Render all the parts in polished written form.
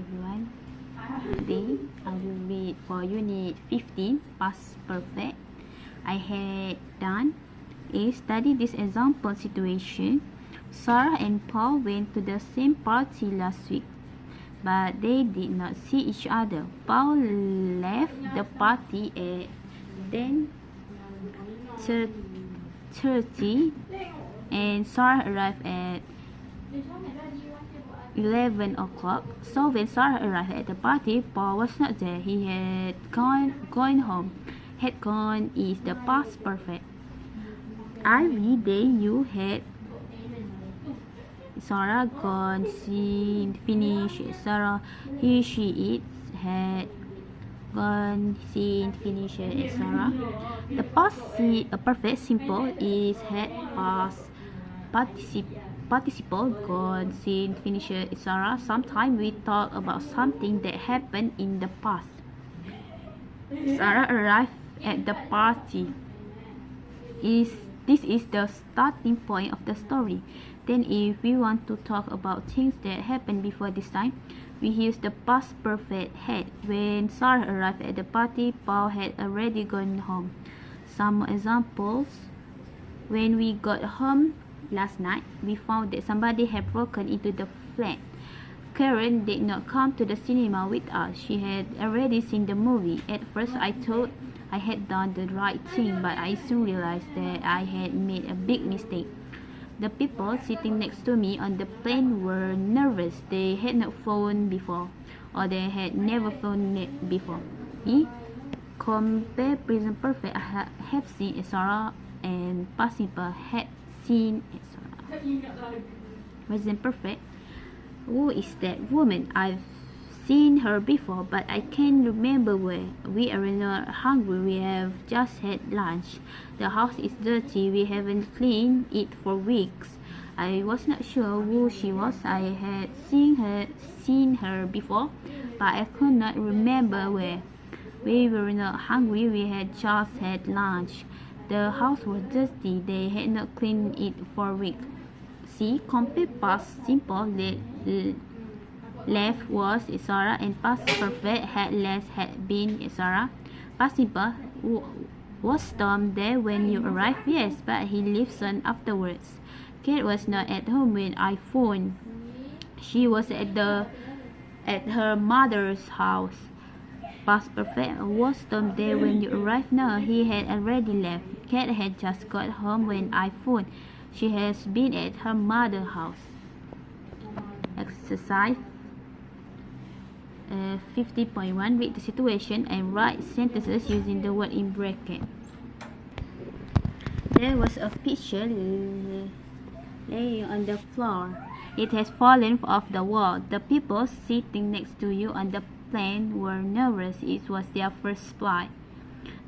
everyone. Today I will read for unit 15 past perfect. I had done a study this example situation. Sarah and Paul went to the same party last week, but they did not see each other. Paul left the party at 10:30 and Sarah arrived at 11 o'clock. So when Sarah arrived at the party, Paul was not there. He had gone home. Had gone is the past perfect. Every day you had Sarah gone, seen, finished. Sarah, he, she, it, had gone, seen, finished, etc. The past perfect simple is had, past, participle, gone, seen, finished, etc. Sometimes we talk about something that happened in the past. Sarah arrived at the party. This is the starting point of the story. Then if we want to talk about things that happened before this time, we use the past perfect had. When Sarah arrived at the party, Paul had already gone home. Some examples. When we got home last night, we found that somebody had broken into the flat. Karen did not come to the cinema with us. She had already seen the movie. At first I thought I had done the right thing, but I soon realized that I had made a big mistake. The people sitting next to me on the plane were nervous. They had not flown before, or they had never flown before. Me, compare present perfect, I have seen Sarah, and past simple had seen Sarah. Present perfect, who is that woman? I've seen her before, but I can't remember where. We are not hungry. We have just had lunch. The house is dirty. We haven't cleaned it for weeks. I was not sure who she was. I had seen her before, but I could not remember where. We were not hungry. We had just had lunch. The house was dirty. They had not cleaned it for weeks. See, complete past simple left was Sarah, and past perfect had been Sarah. Past simple, was Tom there when you arrived? Yes, but he left soon afterwards. Kate was not at home when I phoned. She was at her mother's house. Past perfect, was Tom there when you arrived? No, he had already left. Kate had just got home when I phoned. She has been at her mother's house. Exercise 50.1. Read the situation and write sentences using the word in bracket. There was a picture laying on the floor. It has fallen off the wall. The people sitting next to you on the plane were nervous. It was their first flight.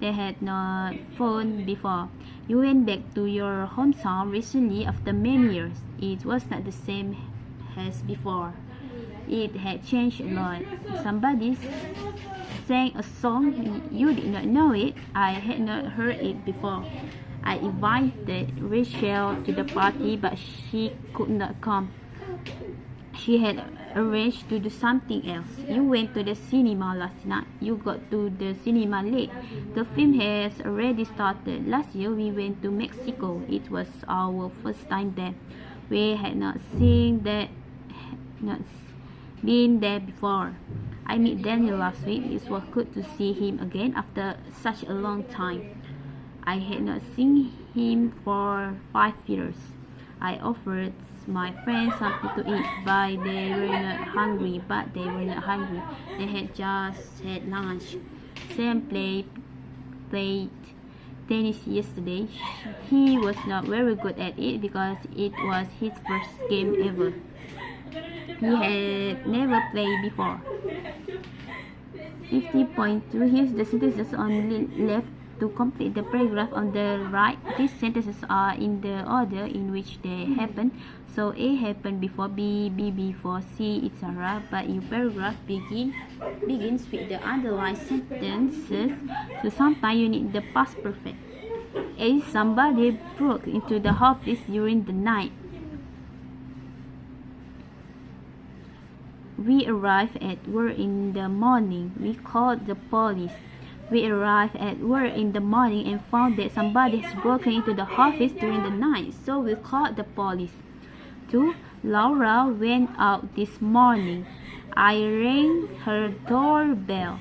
They had not flown before. You went back to your hometown recently after many years. It was not the same as before. It had changed a lot. Somebody sang a song. You did not know it. I had not heard it before. I invited Rachel to the party, but she could not come. She had arranged to do something else. You went to the cinema last night. You got to the cinema late. The film has already started. Last year we went to Mexico. It was our first time there. We had not been there before. I met Daniel last week. It was good to see him again after such a long time. I had not seen him for 5 years. I offered my friends something to eat, but they were not hungry. They had just had lunch. Sam played tennis yesterday. He was not very good at it because it was his first game ever. He had never played before. 50.2. Here's the sentences on the left. To complete the paragraph on the right, these sentences are in the order in which they happen. So A happened before B, B before C, etc. But your paragraph begins with the underlined sentences, so sometimes you need the past perfect. A. Somebody broke into the office during the night. We arrived at work in the morning. We called the police. We arrived at work in the morning and found that somebody has broken into the office during the night, so we called the police. 2. Laura went out this morning. I rang her doorbell.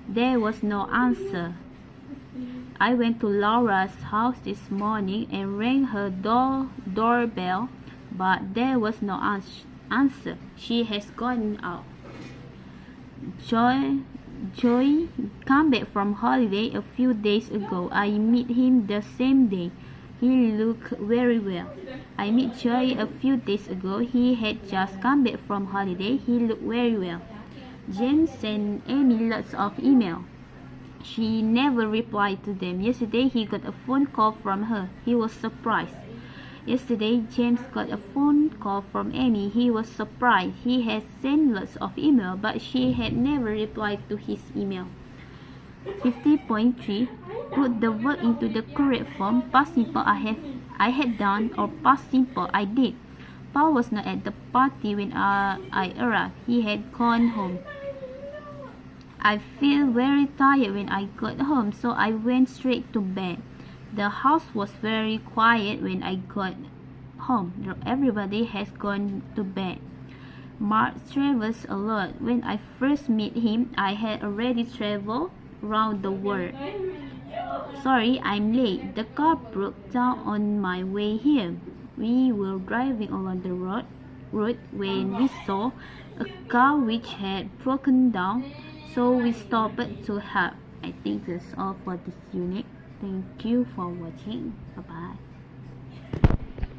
There was no answer. I went to Laura's house this morning and rang her doorbell, but there was no answer. She has gone out. Joey came back from holiday a few days ago. I met him the same day. He looked very well. I met Joey a few days ago. He had just come back from holiday. He looked very well. James sent Amy lots of emails. She never replied to them. Yesterday he got a phone call from her. He was surprised. Yesterday James got a phone call from Amy. He was surprised. He had sent lots of email, but she had never replied to his email. 50.3. Put the verb into the correct form. Past simple I had done, or past simple I did. Paul was not at the party when I arrived. He had gone home. I felt very tired when I got home, so I went straight to bed. The house was very quiet when I got home. Everybody has gone to bed. Mark travels a lot. When I first met him, I had already traveled around the world. Sorry, I'm late. The car broke down on my way here. We were driving along the road when we saw a car which had broken down, so we stopped to help. I think that's all for this unit. Thank you for watching. Bye bye.